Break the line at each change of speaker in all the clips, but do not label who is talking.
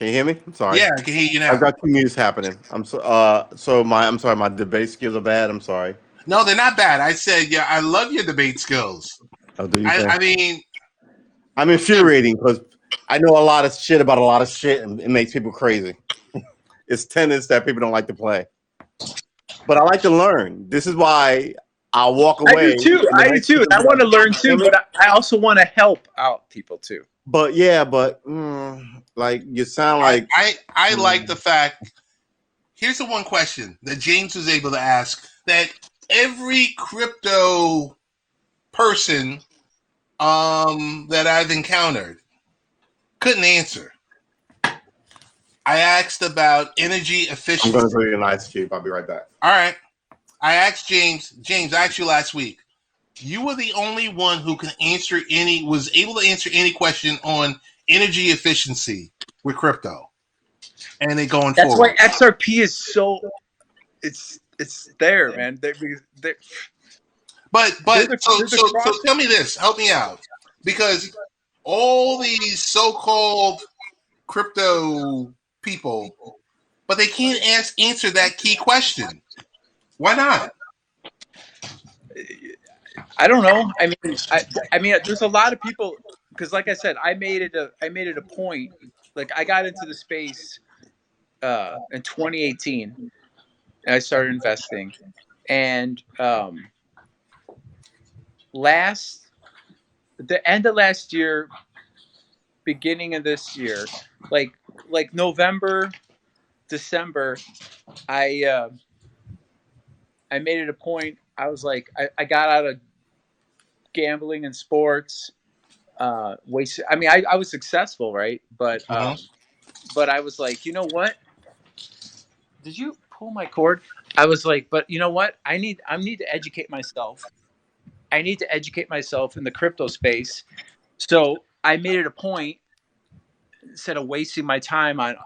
Can you hear me? I'm sorry.
Yeah, I can hear you
I've
now.
got two mutes happening. I'm sorry, my debate skills are bad. I'm sorry.
No, they're not bad. I said, yeah, I love your debate skills.
Oh, do you
I
think?
mean,
I'm infuriating because I know a lot of shit about a lot of shit, and it makes people crazy. It's tennis that people don't like to play, but I like to learn. This is why I'll walk
I do
away.
too.
And the
I do
next
too.
person
I want to learn too,
like,
but I also want to help out people too.
but yeah, but like you sound like
I like the fact. Here's the one question that James was able to ask that every crypto person that I've encountered couldn't answer. I asked about energy
I'm
efficiency.
going to go to an ice cube. I'll be right back.
All right. I asked James. James, I asked you last week. You were the only one who was able to answer any question on energy efficiency with crypto and it going
That's
forward.
why XRP is so. It's there, man.
But so
cross-
tell me this, help me out, because all these so-called crypto people, but they can't answer that key question. Why not?
I don't know. I mean, there's a lot of people because, like I said, I made it a point. Like I got into the space in 2018, and I started investing. And the end of last year, beginning of this year, like November, December, I made it a point. I was like, I got out of gambling and sports. I mean, I was successful, right? But I was like, you know what? Did you pull my cord? I was like, but you know what? I need to educate myself. I need to educate myself in the crypto space. So I made it a point, instead of wasting my time on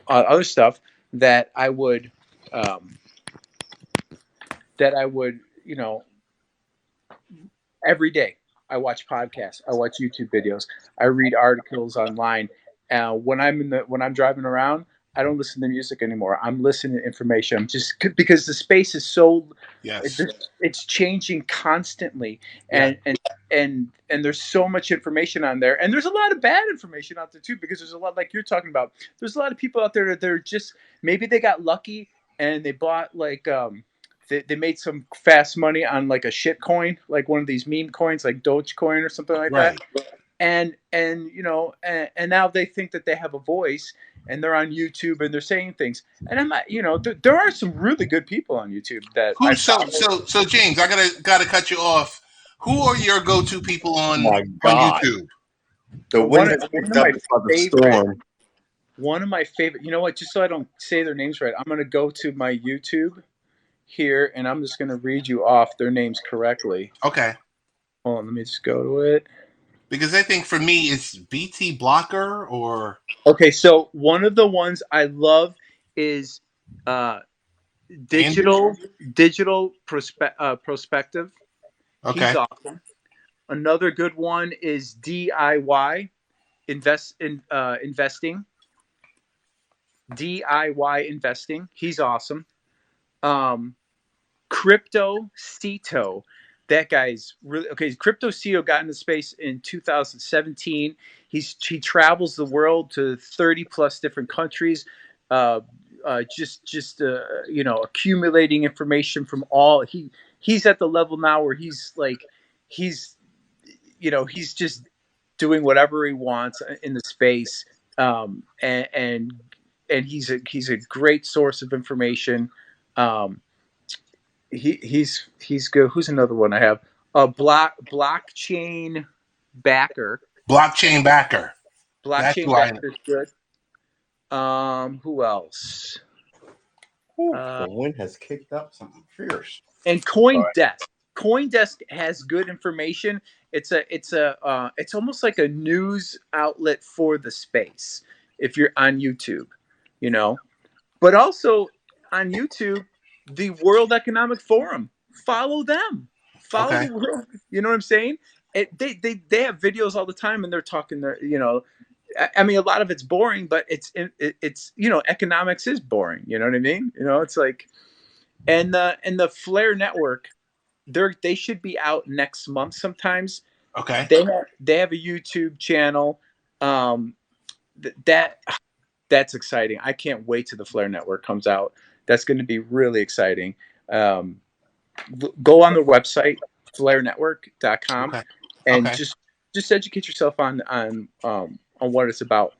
other stuff, that I would you know, every day I watch podcasts, I watch YouTube videos, I read articles online. When I'm driving around, I don't listen to music anymore. I'm listening to information. I'm just because the space is so it's changing constantly, and there's so much information on there, and there's a lot of bad information out there too, because there's a lot, like you're talking about. There's a lot of people out there that they're just, maybe they got lucky and they bought like they made some fast money on like a shit coin, like one of these meme coins, like Dogecoin or something like that. And you know, and now they think that they have a voice, and they're on YouTube and they're saying things. And I'm not, you know, there are some really good people on YouTube that
so James, I gotta cut you off. Who are your go-to people on YouTube?
The wind has picked up about the storm.
One of my favorite, you know what, just so I don't say their names right, I'm going to go to my YouTube here, and I'm just going to read you off their names correctly.
Okay.
Hold on, let me just go to it.
Because I think for me, it's BT Blocker or...
Okay, so one of the ones I love is Digital Prospective.
Okay.
He's awesome. Another good one is DIY Investing. DIY Investing. He's awesome. Crypto Cito. That guy's really okay. Crypto Cito got into space in 2017. He travels the world to 30 plus different countries, just you know, accumulating information from all. He's at the level now where he's you know, he's just doing whatever he wants in the space, and he's a great source of information. He's good. Who's another one I have? Blockchain Backer.
Blockchain Backer.
Blockchain Backer is good. Who else?
The wind has kicked up something fierce.
And CoinDesk. CoinDesk has good information. It's almost like a news outlet for the space if you're on YouTube, you know. But also on YouTube, the World Economic Forum. Follow them. Follow the world. You know what I'm saying? They have videos all the time, and they're talking there. You know, I mean, a lot of it's boring, but it's economics is boring. You know what I mean? It's like, and the Flair Network, they should be out next month sometimes.
Okay.
They have a YouTube channel. That's exciting. I can't wait till the Flair Network comes out. That's going to be really exciting. Go on their website, flairnetwork.com,
Okay.
and
Okay.
just educate yourself on what it's about.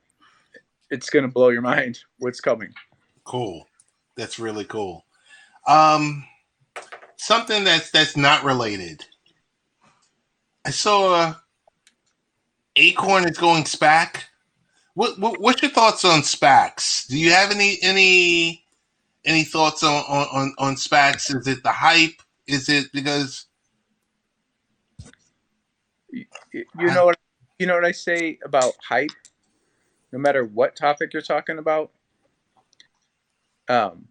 It's going to blow your mind what's coming.
Cool. That's really cool. Something that's not related. I saw Acorn is going SPAC. What's your thoughts on SPACs? Do you have any thoughts on SPACs? Is it the hype? Is it because
you know what I say about hype? No matter what topic you're talking about, I'm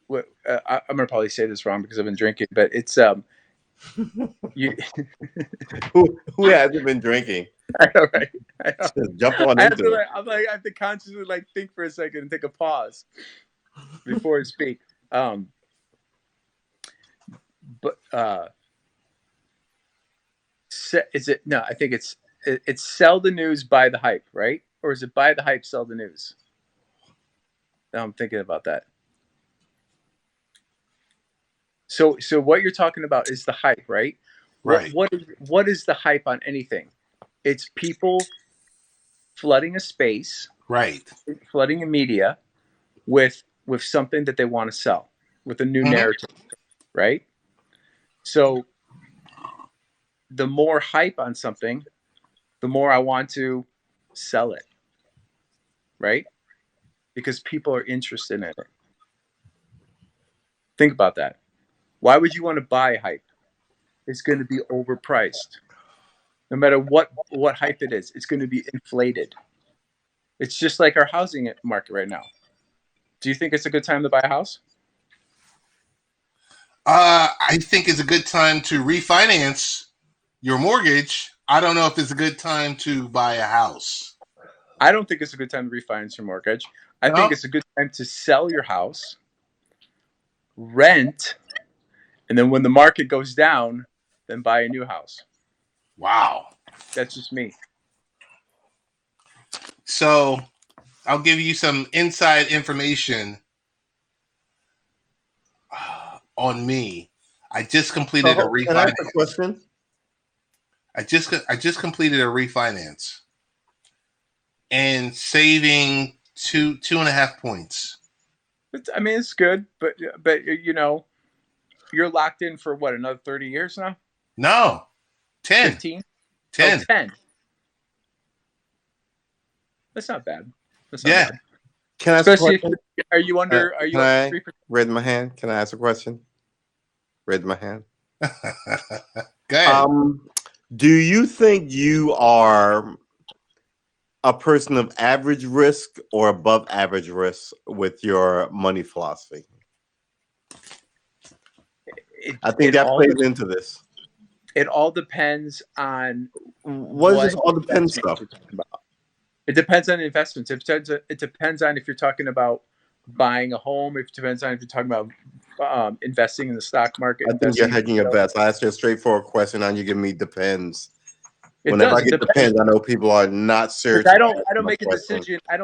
gonna probably say this wrong because I've been drinking, but it's you.
Who hasn't been drinking?
I know, right? I know.
Just jump on
I have
into
to,
it.
I have to consciously think for a second and take a pause before I speak. Is it no? I think it's sell the news, buy the hype, right? Or is it buy the hype, sell the news? Now I'm thinking about that. So what you're talking about is the hype, right?
Right.
What is the hype on anything? It's people flooding a space,
right?
flooding a media with something that they want to sell, with a new narrative, right? So the more hype on something, the more I want to sell it, right? Because people are interested in it. Think about that. Why would you want to buy hype? It's going to be overpriced. No matter what hype it is, it's going to be inflated. It's just like our housing market right now. Do you think it's a good time to buy a house?
I think it's a good time to refinance your mortgage. I don't know if it's a good time to buy a house.
I don't think it's a good time to refinance your mortgage. I think it's a good time to sell your house, rent, and then when the market goes down, then buy a new house.
Wow.
That's just me.
So I'll give you some inside information on me. I just completed a refinance.
Can I ask a question?
I just completed a refinance and saving 2.5 points.
I mean, it's good, but you're locked in for what, another 30 years now?
No, 10.
15?
10.
Oh, 10. That's not bad.
Bad.
Can I ask a question?
Are you under? Are you under 3%?
Raise my hand. Can I ask a question? Raise my hand.
Go ahead.
Do you think you are a person of average risk or above average risk with your money philosophy? I think that plays into this.
It all depends on
what is this all depends stuff.
It depends on the investments. It depends on if you're talking about buying a home. It depends on if you're talking about investing in the stock market.
I think you're hedging your bets. I asked you a straightforward question, and you give me depends.
Whenever I
get depends, I know people are not serious.
I don't make a decision. I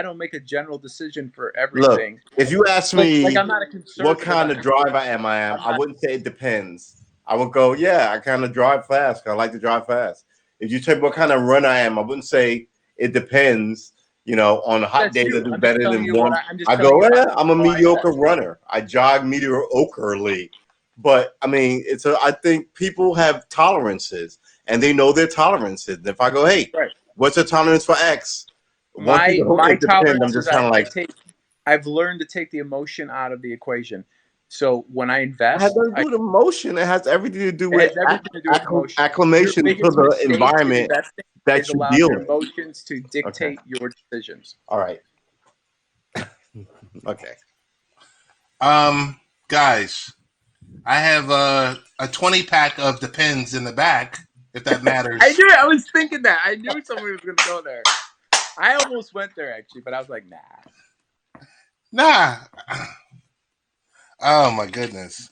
don't make a general decision for everything.
Look, if you ask me
I'm not a conservative,
what kind of driver I wouldn't say it depends. I would go, yeah, I kind of drive fast. I like to drive fast. If you tell me what kind of runner I am, I wouldn't say it depends. On hot days, I do better than warm. I go, I'm a mediocre runner. I jog mediocrely. But I mean, I think people have tolerances and they know their tolerances. If I go, hey, what's the tolerance for X?
My tolerance, I'm just kind of like, I've learned to take the emotion out of the equation. So when I invest,
it has nothing to do with emotion. It has everything to do with acclimation to the environment that you deal with.
Emotions to dictate your decisions.
All right. Okay.
Guys, I have a 20-pack of Depends in the back. if that matters.
I knew it. I was thinking that. I knew somebody was going to go there. I almost went there actually, but I was like, nah.
Nah. Oh my goodness.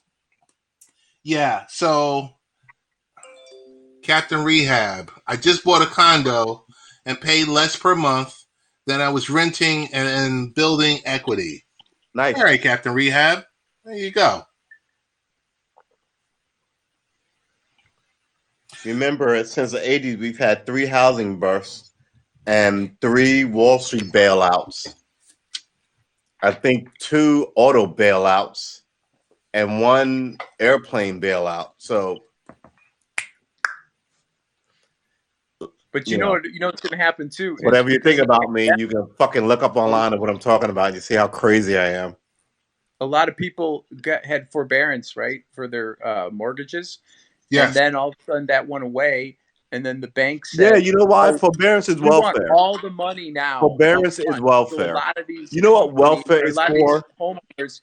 Yeah. So, Captain Rehab. I just bought a condo and paid less per month than I was renting and building equity.
Nice.
All right, Captain Rehab. There you go.
Remember, since the 80s, we've had 3 housing bursts and 3 Wall Street bailouts. I think 2 auto bailouts and 1 airplane bailout. So,
But you know what's going to happen too. is
whatever you think
because
about me, you can fucking look up online of what I'm talking about. You see how crazy I am.
a lot of people had forbearance, right, for their mortgages.
Yes.
And then all of a sudden that went away. And then the bank said,
Yeah, you know why?
"Oh,
Forbearance is
we want
welfare.
all the money now."
Forbearance is welfare.
So a lot of these
You know what welfare
a
is
lot
for?
of these homeowners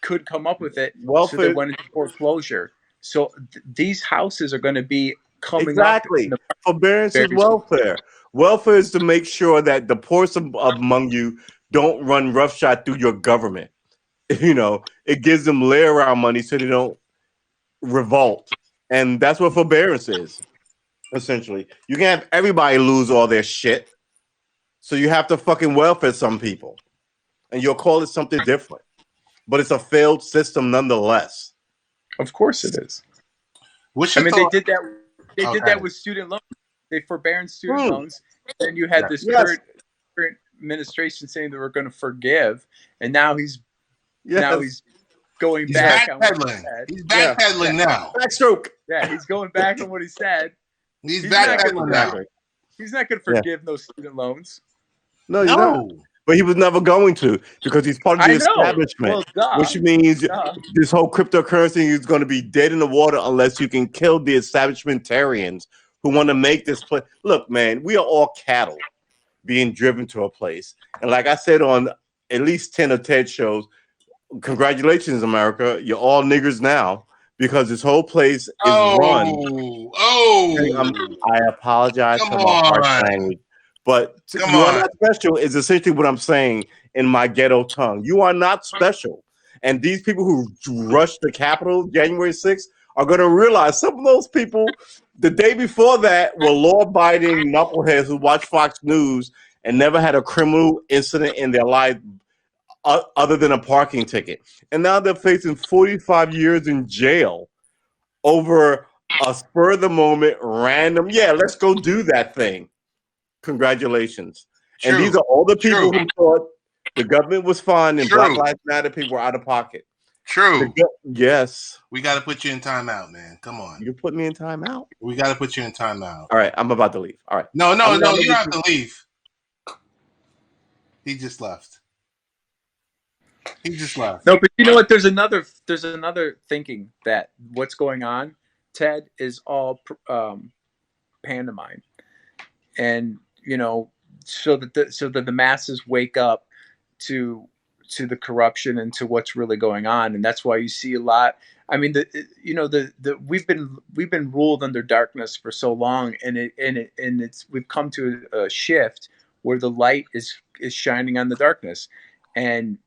could come up with it. So
Welfare.
they went into foreclosure. So these houses are going to be coming
Exactly.
up. In the
Forbearance is
very-
welfare. Welfare is to make sure that the poorest among you don't run roughshod through your government. You know, it gives them lay around money so they don't revolt. And that's what forbearance is, essentially. You can't have everybody lose all their shit. So you have to fucking welfare some people. And you'll call it something different. But it's a failed system nonetheless.
Of course it is.
What's
I
your
mean,
thought?
they did that. They did
Okay.
that with student loans. They forbearance student loans. And you had this
Yes.
current administration saying that we're going to forgive, and now he's going
He's
back on what he
backpedaling.
said.
He's backpedaling now.
Backstroke.
Yeah, he's going back on what he said.
He's
He's not
backpedaling
gonna-
now.
He's not going to forgive those student loans.
No, you're not.
No.
But he was never going to because he's part of the
I know.
establishment.
Well, duh.
Which means
Duh.
this whole cryptocurrency is going to be dead in the water unless you can kill the establishmentarians who want to make this place. Look, man, we are all cattle being driven to a place. And like I said on at least 10 of Ted's shows, congratulations, America. You're all niggers now because this whole place is run. I apologize
Come
for my harsh
on.
language. But
Come
you
on.
are not special is essentially what I'm saying in my ghetto tongue. You are not special. And these people who rushed the Capitol January 6th are going to realize some of those people the day before that were law-abiding knuckleheads who watch Fox News and never had a criminal incident in their life other than a parking ticket. And now they're facing 45 years in jail over a spur of the moment, random, let's go do that thing. Congratulations.
True.
And these are all the people
True.
who thought the government was fine and
True.
Black Lives Matter people were out of pocket.
True.
Yes.
We got to put you in timeout, man. Come on.
You put me in timeout.
We got to put you in timeout.
All right, I'm about to leave. All right.
No,
I'm
you
not
don't have to leave. He just left. He just left.
No, but you know what? There's another thinking that what's going on, Ted, is all pantomime, and so that the masses wake up to the corruption and to what's really going on, and that's why you see a lot. I mean, we've been ruled under darkness for so long, and we've come to a shift where the light is shining on the darkness, and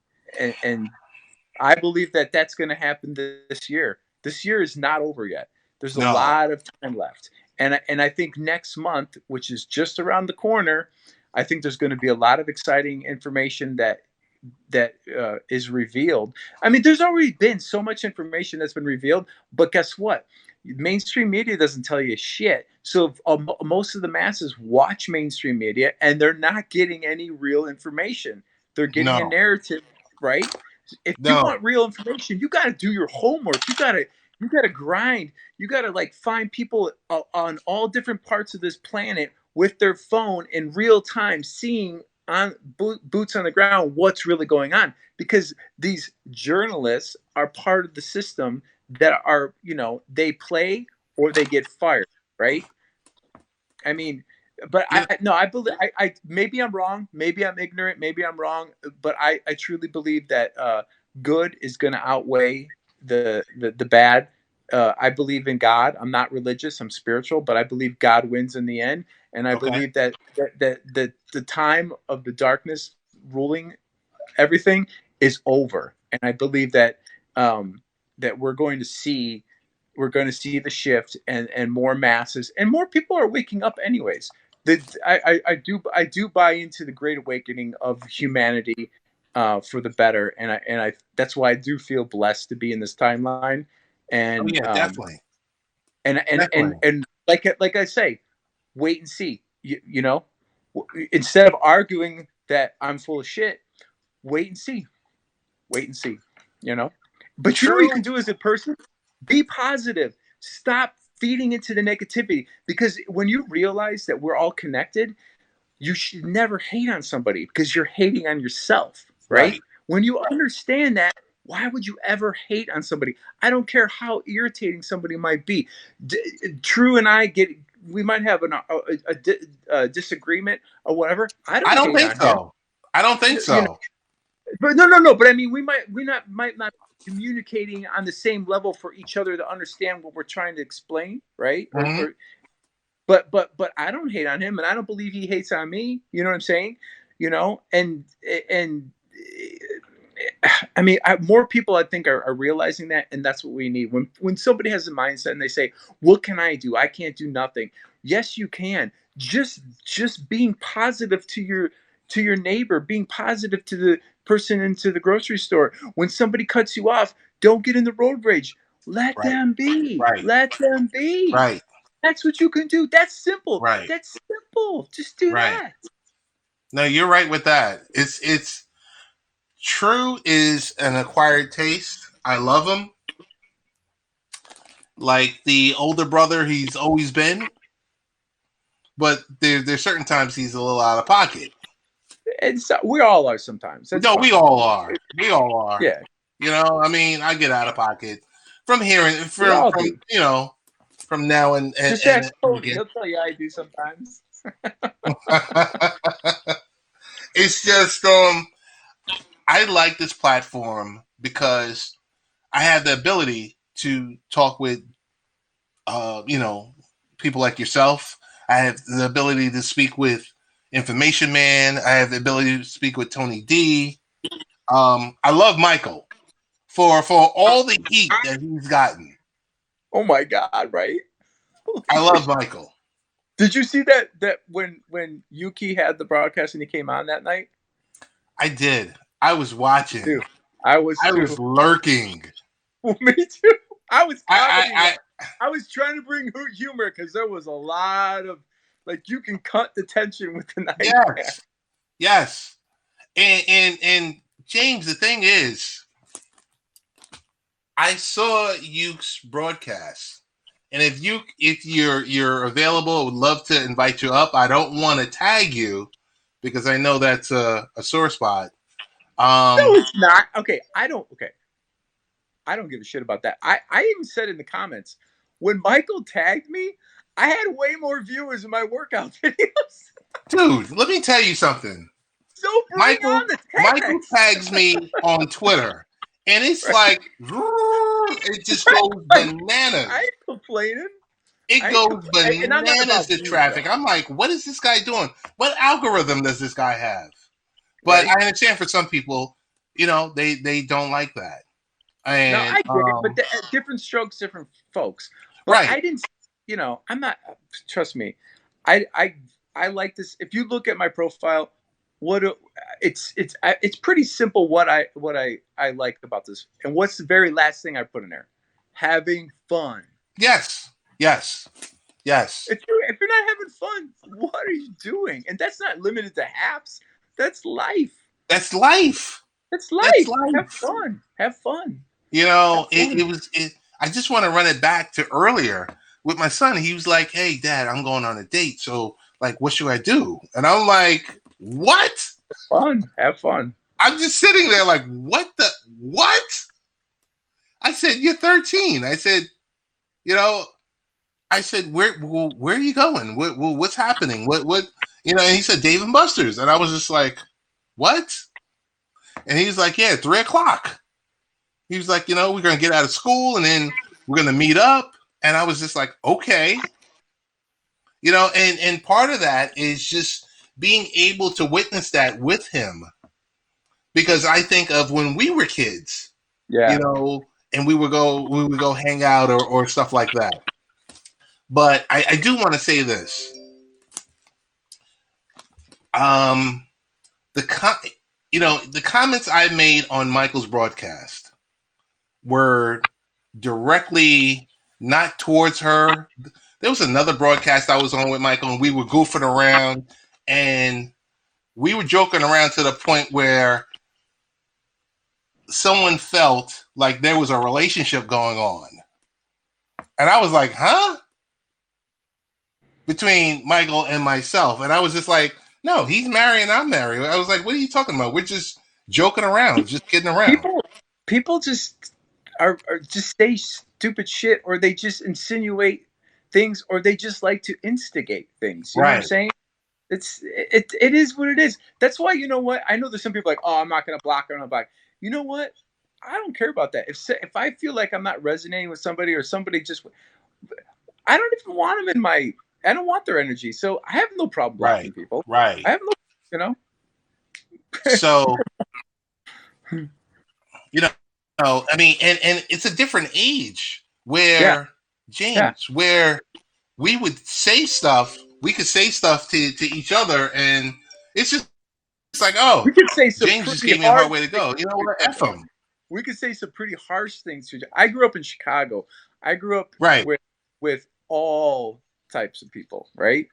I believe that that's going to happen this year. This year is not over yet. There's a lot of time left, and I think next month, which is just around the corner, I think there's going to be a lot of exciting information that is revealed. I mean, there's already been so much information that's been revealed, but guess what? Mainstream media doesn't tell you shit. So most of the masses watch mainstream media, and they're not getting any real information. They're getting a narrative, right? If you want real information, you got to do your homework. You got to grind. You got to find people on all different parts of this planet with their phone in real time, seeing on boots on the ground what's really going on, because these journalists are part of the system that are, they play or they get fired, right? I mean, but I believe maybe I'm wrong, maybe I'm ignorant, maybe I'm wrong, but I truly believe that good is going to outweigh the bad, I believe in God. I'm not religious. I'm spiritual, but I believe God wins in the end. And I believe that the time of the darkness ruling everything is over. And I believe that that we're going to see the shift, and more masses and more people are waking up anyways. I do buy into the great awakening of humanity for the better, and I that's why I do feel blessed to be in this timeline.
Oh
And
yeah, definitely.
and like I say, wait and see. You know, instead of arguing that I'm full of shit, wait and see. Wait and see. You know, but you know what you
True.
can do as a person? Be positive. Stop feeding into the negativity, because when you realize that we're all connected, you should never hate on somebody because you're hating on yourself, right?
Right.
When you understand that, why would you ever hate on somebody? I don't care how irritating somebody might be. True and I we might have a disagreement or whatever. I
I
don't
don't
hate
think
on him.
so. I don't think so.
You know, but no. But I mean, might not be communicating on the same level for each other to understand what we're trying to explain, right?
Mhm.
But I don't hate on him, and I don't believe he hates on me. You know what I'm saying? You know, and I mean, more people I think are realizing that, and that's what we need. When somebody has a mindset and they say, "What can I do? I can't do nothing." Yes, you can. Just being positive to your neighbor, being positive to the person into the grocery store. When somebody cuts you off, don't get in the road rage. Let
Right.
them be.
Right.
Let them be.
Right.
That's what you can do. That's simple.
Right.
That's simple. Just do
Right.
that.
No, you're right with that. It's true is an acquired taste. I love him. Like the older brother he's always been. But there's certain times he's a little out of pocket.
And so we all are sometimes. That's
No,
fine.
we all are. We all are.
Yeah,
You know, I mean, I get out of pocket from hearing
we all do.
you know, from now and
Just
and,
ask
and
Tony.
again.
He'll tell you I do sometimes.
It's just I like this platform because I have the ability to talk with you know, people like yourself. I have the ability to speak with Information Man. I have the ability to speak with Tony D. I love Michael for all the heat that he's gotten.
Oh my God! Right?
I love Michael.
Did you see that when Yuki had the broadcast and he came on that night?
I did. I was watching.
Dude, I was
I
too.
was lurking.
Me too. I was commenting.
I
I was trying to bring humor because there was a lot of you can cut the tension with the night.
yes. And James, the thing is, I saw Yuke's broadcast, and if you're available, I would love to invite you up. I don't want to tag you because I know that's a sore spot.
No, it's not. Okay, I don't give a shit about that. I even said in the comments when Michael tagged me, I had way more viewers in my workout videos.
Dude, let me tell you something.
So Michael
tags me on Twitter, and it's like it just goes bananas.
I ain't complaining.
It goes bananas to traffic. I'm like, what is this guy doing? What algorithm does this guy have? But I understand for some people, you know, they don't like that. And,
no, I get it, but different strokes, different folks. But
right.
I didn't, you know, I'm not. Trust me, I like this. If you look at my profile, it's pretty simple. What I like about this, and what's the very last thing I put in there? Having fun.
Yes.
If you're not having fun, what are you doing? And that's not limited to haps. That's life.
That's life.
Have fun.
You know, I just want to run it back to earlier with my son. He was like, "Hey, Dad, I'm going on a date. So, like, what should I do?" And I'm like, "What?
Have fun."
I'm just sitting there like, "What? I said, "You're 13." I said, "You know," I said, "Where are you going? What's happening? What?" You know, and he said, "Dave and Buster's," and I was just like, "What?" And he was like, "Yeah, 3:00." He was like, "You know, we're gonna get out of school, and then we're gonna meet up, and I was just like, okay, you know, and part of that is just being able to witness that with him, because I think of when we were kids,
Yeah.
you know, and we would go hang out or stuff like that. But I do want to say this. The comments I made on Michael's broadcast were directly not towards her. There was another broadcast I was on with Michael, and we were goofing around, and we were joking around to the point where someone felt like there was a relationship going on. And I was like, huh? Between Michael and myself. And I was just like, no, he's married and I'm married. I was like, what are you talking about? We're just joking around, just kidding around.
People just are just say stupid shit, or they just insinuate things, or they just like to instigate things. You know what I'm saying? It is what it is. That's why, you know what? I know there's some people like, oh, I'm not going to block her on a block. You know what? I don't care about that. If I feel like I'm not resonating with somebody, or somebody just, I don't even want them in my, I don't want their energy. So I have no problem blocking people.
Right.
I have no, you know.
So, you know, I mean, and it's a different age where, James, where we would say stuff, we could say stuff to each other, and it's like, oh,
we could say some
James just gave me a hard way to go. You know what? F him.
We could say some pretty harsh things. I grew up in Chicago. I grew up with all types of people, right?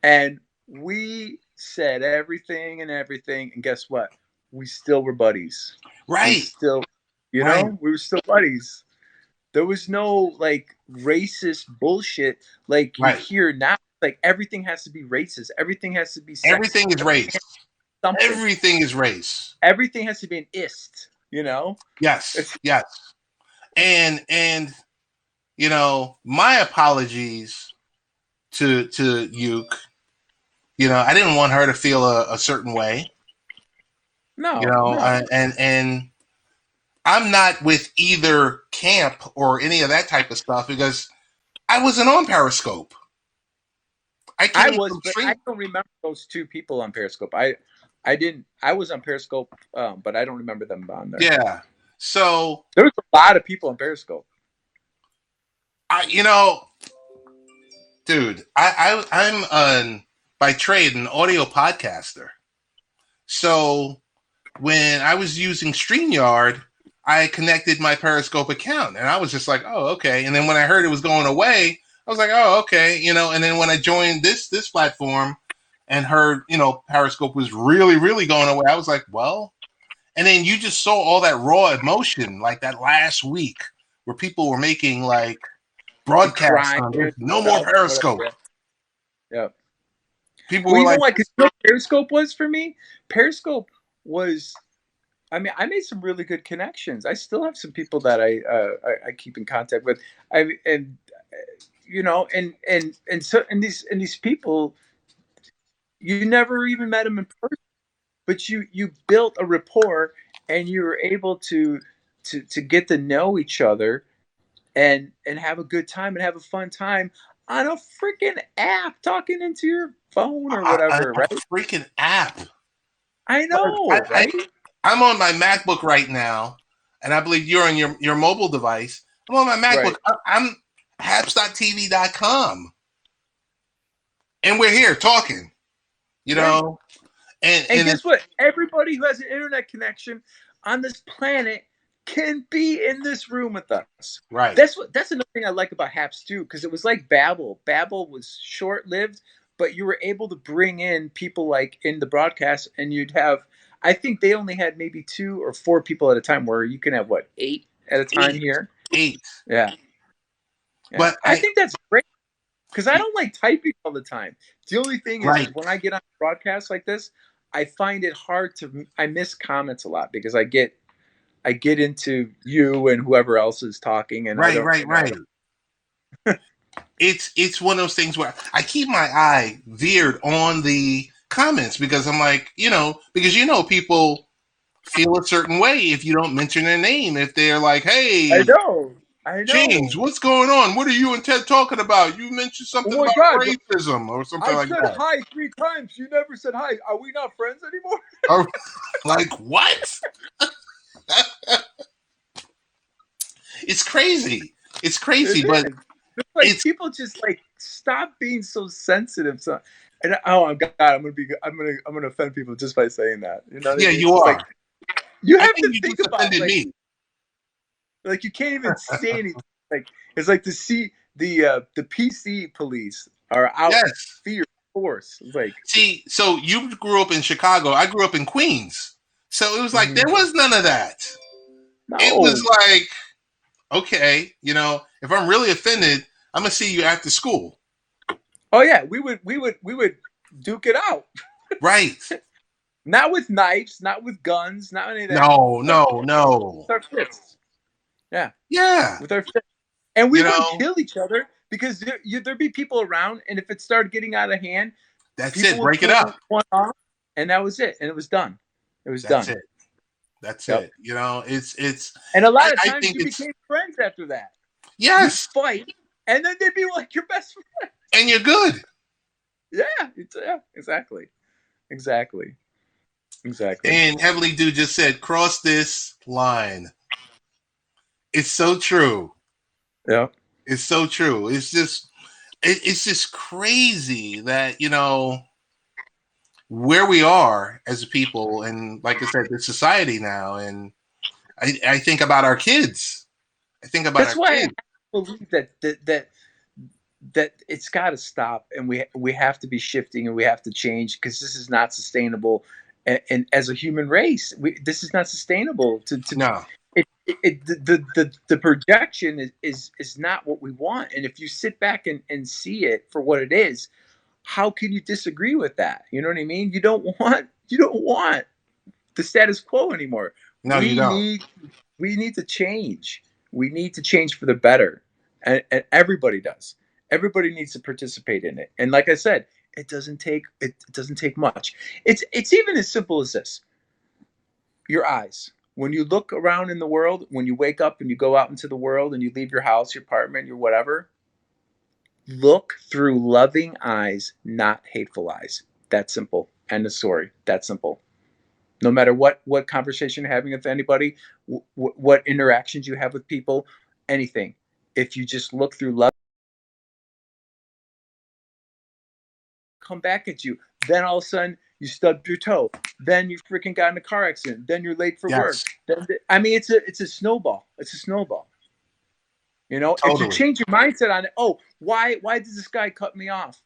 And we said everything, and guess what? We still were buddies.
Right.
We still, you know, we were still buddies. There was no like racist bullshit like you hear now. Like everything has to be racist. Everything has to be sexist.
Everything is race. Everything is race.
Everything has to be an ist, you know?
Yes. Yes. And you know, my apologies to Uke. You know, I didn't want her to feel a certain way.
No.
You know, and I'm not with either camp or any of that type of stuff because I wasn't on Periscope.
I was, but I don't remember those two people on Periscope. I was on Periscope, but I don't remember them on there.
Yeah. So
there was a lot of people on Periscope.
You know, dude, I'm by trade an audio podcaster. So when I was using StreamYard, I connected my Periscope account, and I was just like, oh, okay. And then when I heard it was going away, I was like, oh, okay, you know. And then when I joined this platform and heard, you know, Periscope was really, really going away, I was like, well. And then you just saw all that raw emotion, like that last week, where people were making like broadcasts on no more Periscope.
Yeah.
People were like,
you know what Periscope was for me? Periscope was. I mean, I made some really good connections. I still have some people that I keep in contact with. You know, and these people, you never even met them in person, but you built a rapport, and you were able to get to know each other, and have a good time and have a fun time on a freaking app, talking into your phone or whatever, right?
Freaking app.
I know, right?
I'm on my MacBook right now, and I believe you're on your mobile device. I'm on my MacBook. Right. I'm haps.tv.com. And we're here talking, you know. And
guess what? Everybody who has an internet connection on this planet can be in this room with us.
Right.
That's another thing I like about Haps too, because it was like Babbel. Babbel was short-lived, but you were able to bring in people like in the broadcast, and you'd have, I think they only had maybe 2 or 4 people at a time, where you can have 8 at a time here.
8.
Yeah. But I think that's great, because I don't like typing all the time. The only thing is when I get on broadcasts like this, I find it hard I miss comments a lot, because I get into you and whoever else is talking, and
right. It's one of those things where I keep my eye veered on the comments, because I'm like, you know, because people feel a certain way if you don't mention their name. If they're like, hey,
I know. I know.
James, what's going on? What are you and Ted talking about? You mentioned something
Oh my
about
God.
racism or something
I
like
said
that.
hi 3 times. You never said hi. Are we not friends anymore?
Like what? It's crazy. It's crazy, but
It's like
it's
people just like stop being so sensitive. So, and oh God, I'm gonna offend people just by saying that. You know what I
yeah,
mean?
you
It's
are.
like, you
I
have
think
to
you
think
just
about
offended me.
like you can't even say anything. Like it's like the PC police are out
Yes.
fear force. It's like
See, so you grew up in Chicago. I grew up in Queens. So it was like there was none of that. It
no.
was like, okay, if I'm really offended, I'm gonna see you after school.
Oh yeah, we would duke it out.
Right.
Not with knives, not with guns, not any of that.
No.
With our fists. Yeah.
Yeah.
With our fists. And we
You
wouldn't
know,
kill each other because there'd be people around, and if it started getting out of hand,
that's
people
it.
would
Break it
pull
up.
one off, and that was it, and it was done. It was
That's
done.
it. That's
Yep.
it. It's
And a lot of
I
times
think
you
it's
became friends after that.
yes,
You'd fight, and then they'd be like your best friend.
and you're good.
Yeah, exactly.
And Heavenly Dude just said, cross this line. It's so true.
Yeah.
It's so true. It's just crazy that, where we are as a people and like I said, the society now. And I think about our kids. I think about
That's
our
why
kids.
I believe that it's got to stop, and we have to be shifting, and we have to change, because this is not sustainable. And as a human race, this is not sustainable.
No.
The projection is not what we want. And if you sit back and see it for what it is, how can you disagree with that? You know what I mean? You don't want the status quo anymore.
No, you don't.
We need to change. We need to change for the better, and everybody does. Everybody needs to participate in it. And like I said, it doesn't take much. It's even as simple as this: your eyes. When you look around in the world, when you wake up and you go out into the world and you leave your house, your apartment, your whatever, look through loving eyes, not hateful eyes. That simple. End of story. That simple. No matter what conversation you're having with anybody, what interactions you have with people, anything. If you just look through love, come back at you. Then all of a sudden you stubbed your toe. Then you freaking got in a car accident. Then you're late for work.
Yes.
Then it's a snowball. It's a snowball.
Totally.
If you change your mindset on it, why does this guy cut me off?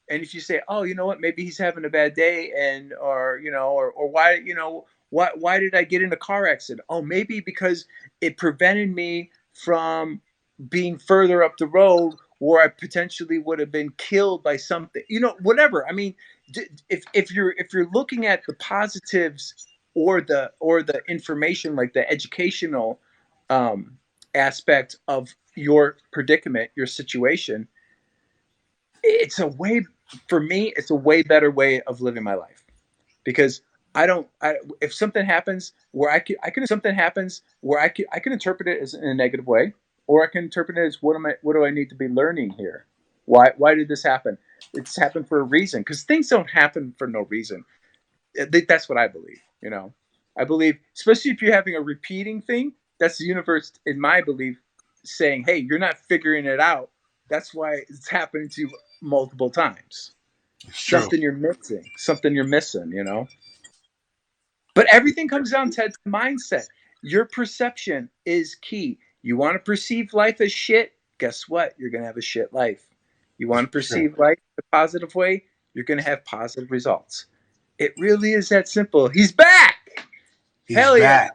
And if you say, oh, you know what, maybe he's having a bad day, or why did I get in a car accident? Oh, maybe because it prevented me from being further up the road where I potentially would have been killed by something, whatever. I mean, if you're looking at the positives or the information, like the educational aspect of your predicament, your situation, it's a way better way of living my life, because if something happens where I can interpret it as in a negative way, or I can interpret it as what do I need to be learning here? Why did this happen? It's happened for a reason, because things don't happen for no reason. That's what I believe. I believe, especially if you're having a repeating thing, that's the universe, in my belief, saying, hey, you're not figuring it out. That's why it's happening to you multiple times.
It's true.
Something you're missing, But everything comes down to mindset. Your perception is key. You want to perceive life as shit? Guess what? You're going to have a shit life. You want to perceive life in a positive way? You're going to have positive results. It really is that simple. He's back.
He's
Hell
back.